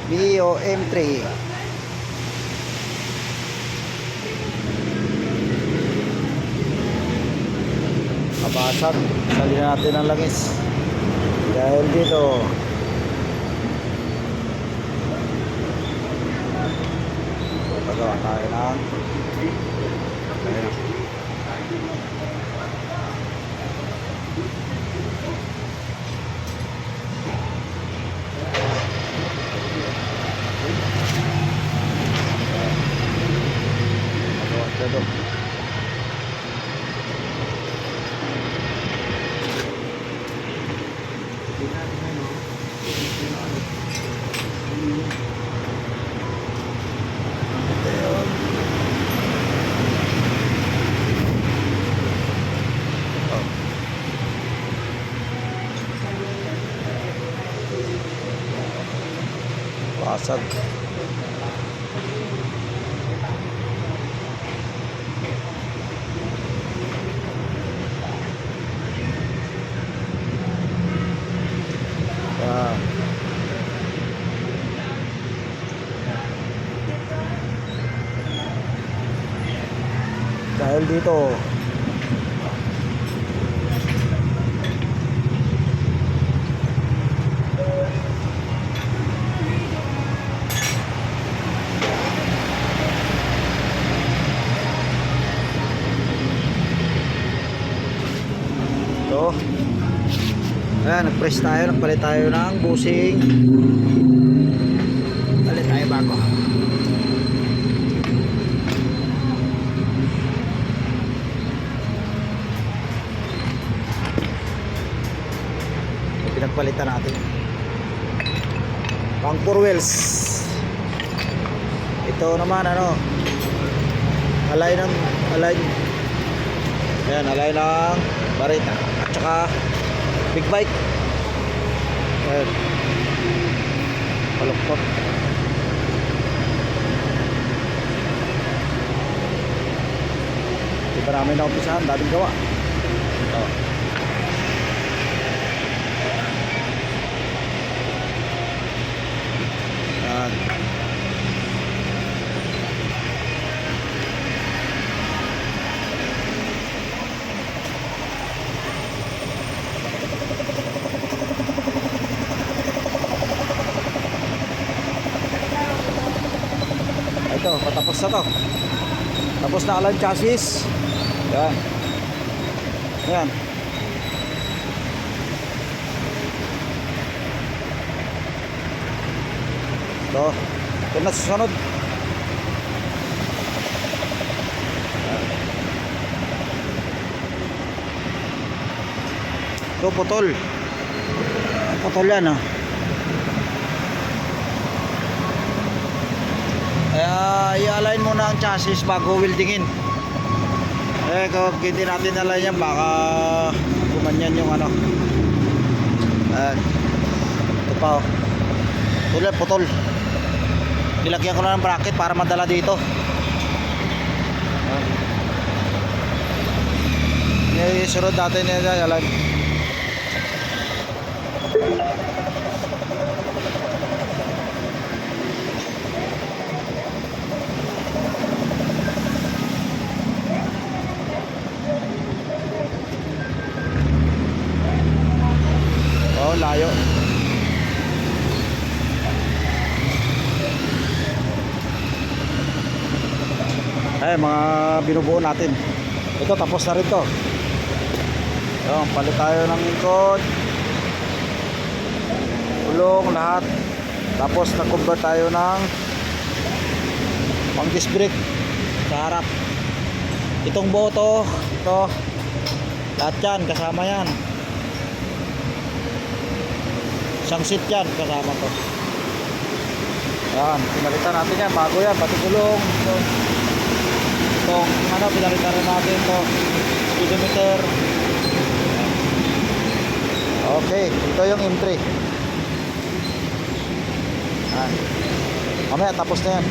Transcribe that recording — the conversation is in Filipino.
Mio M3. Mabasag. Salin natin ang langis. Dahil dito pagawa tayo ng dito. Basag. Dahil dito ito, ayan, nag-press tayo, nagpalit tayo ng busing, palit tayo bago. Pinagpalitan natin pang 4 wheels. Ito naman ano, alay ng ayan, alay ng barita at saka big bike. Ayan, palukpot. Hindi pa namin naumpisahan, daming gawa. Ito. Ito, patapos na to. Tapos na alam chassis. Yan. Yan. Ito. Ito na susunod. Ito, putol. Putol yan, ah. I-align muna ang chassis bago weldingin. Kapag hindi natin align yan, baka gumanyan yung ano. Ito pa, oh. Tulad, putol. Nilagyan ko na ng bracket para madala dito. Isunod natin yan, i-align. Layo. Ay, mga binubuo natin. Ito, tapos na rin to. Yung, palit tayo ng ikot, ulong, lahat. Tapos nag-convert tayo ng pang disc brake sa harap. Itong boto, ito, lahat yan, kasama yan. Isang seat yan, kasama to. Yan, pinalitan natin yan, bago yan, pati gulong. Itong ano, pinalitan rin natin ito, speedometer. Okay, ito yung M3. Yan. Mamaya tapos na yan.